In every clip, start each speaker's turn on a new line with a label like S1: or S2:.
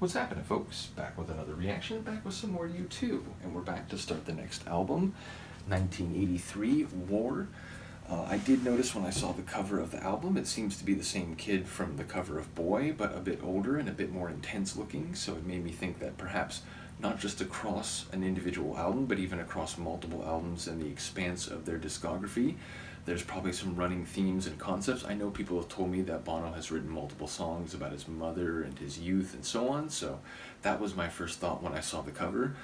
S1: What's happening, folks? Back with another reaction, back with some more U2, and we're back to start the next album, 1983, War. I did notice when I saw the cover of the album, it seems to be the same kid from the cover of Boy, but a bit older and a bit more intense looking, so it made me think that perhaps not just across an individual album, but even across multiple albums and the expanse of their discography, there's probably some running themes and concepts. I know people have told me that Bono has written multiple songs about his mother and his youth and so on, so that was my first thought when I saw the cover.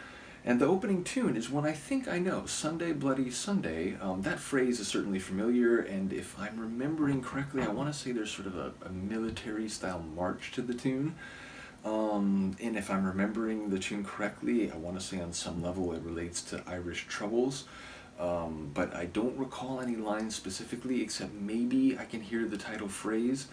S1: And the opening tune is one I think I know, Sunday Bloody Sunday. That phrase is certainly familiar, and if I'm remembering correctly, I want to say there's sort of a military-style march to the tune. And if I'm remembering the tune correctly, I want to say on some level it relates to Irish troubles. But I don't recall any lines specifically, except maybe I can hear the title phrase.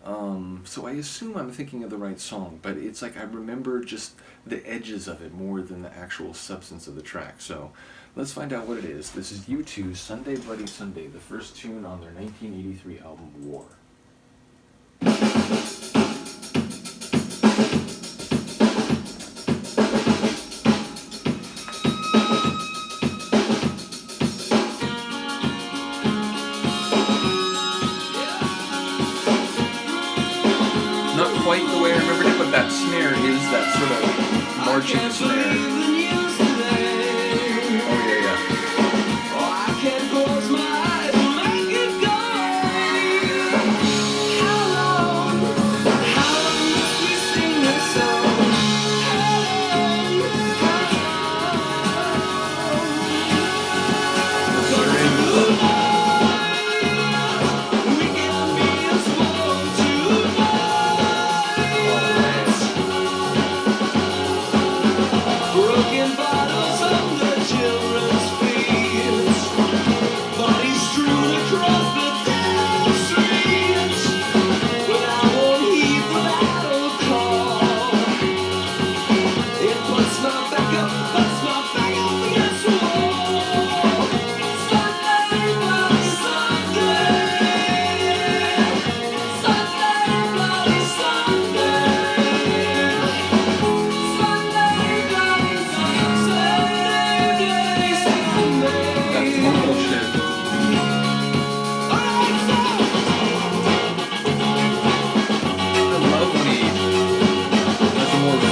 S1: So I assume I'm thinking of the right song, but it's like I remember just the edges of it more than the actual substance of the track. So let's find out what it is. This is U2's Sunday Bloody Sunday, the first tune on their 1983 album War. Quite the way I remembered it, but that snare is that sort of marching snare. Oh yeah,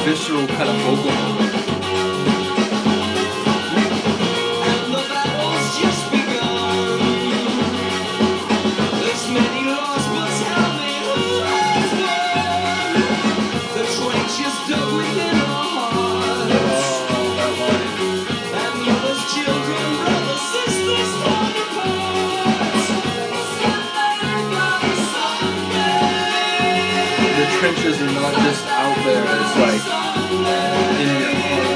S1: visceral kind of vocal. The trenches are not just out there, it's like in your heart.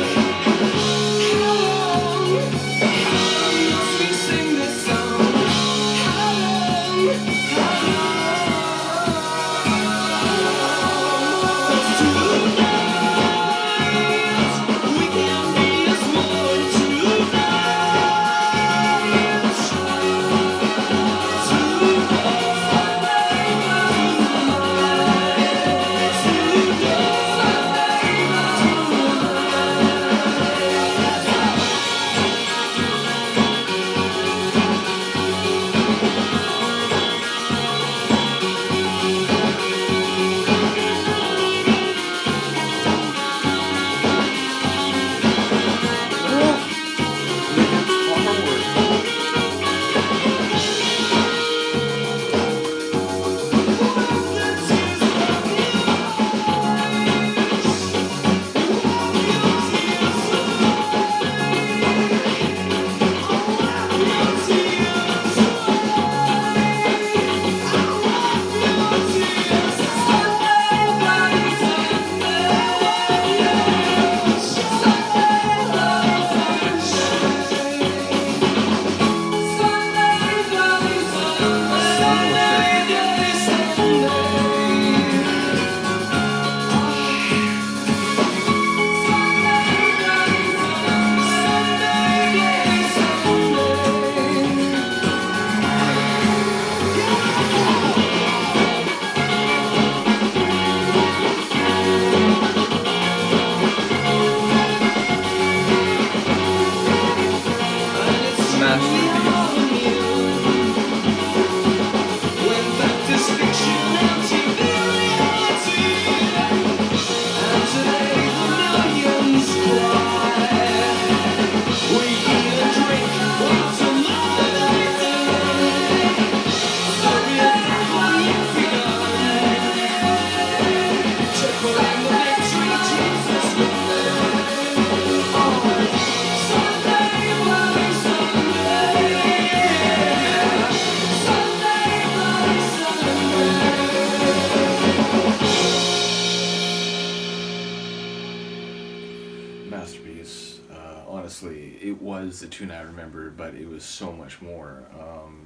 S1: masterpiece. Honestly, it was the tune I remember, but it was so much more.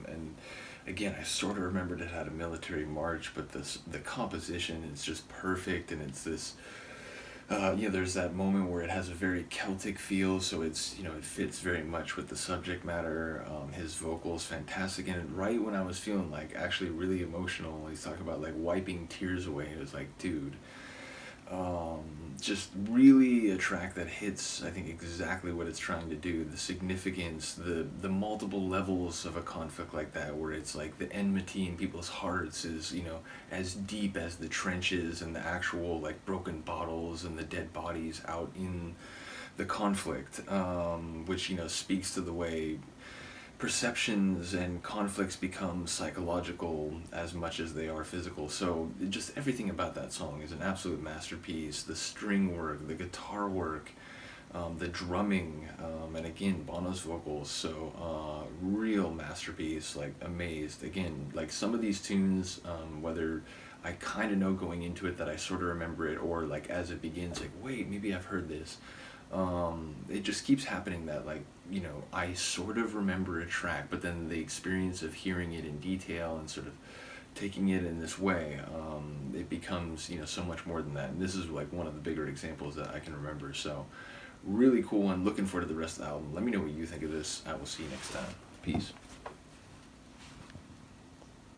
S1: And again, I sort of remembered it had a military march, but the composition is just perfect, and it's this. There's that moment where it has a very Celtic feel, so it's, it fits very much with the subject matter. His vocals fantastic, and right when I was feeling like actually really emotional, he's talking about like wiping tears away. It was like, dude, just really a track that hits, I think, exactly what it's trying to do. The significance, the multiple levels of a conflict like that, where it's like the enmity in people's hearts is, as deep as the trenches and the actual like broken bottles and the dead bodies out in the conflict, which, speaks to the way perceptions and conflicts become psychological as much as they are physical. So just everything about that song is an absolute masterpiece. The string work, the guitar work, the drumming, and again Bono's vocals. So real masterpiece. Like, amazed. Again, like some of these tunes, whether I kind of know going into it that I sort of remember it, or like as it begins, like, wait, maybe I've heard this. It just keeps happening that, like, I sort of remember a track, but then the experience of hearing it in detail and sort of taking it in this way, it becomes, so much more than that. And this is like one of the bigger examples that I can remember. So really cool one. Looking forward to the rest of the album. Let me know what you think of this. I will see you next time. Peace.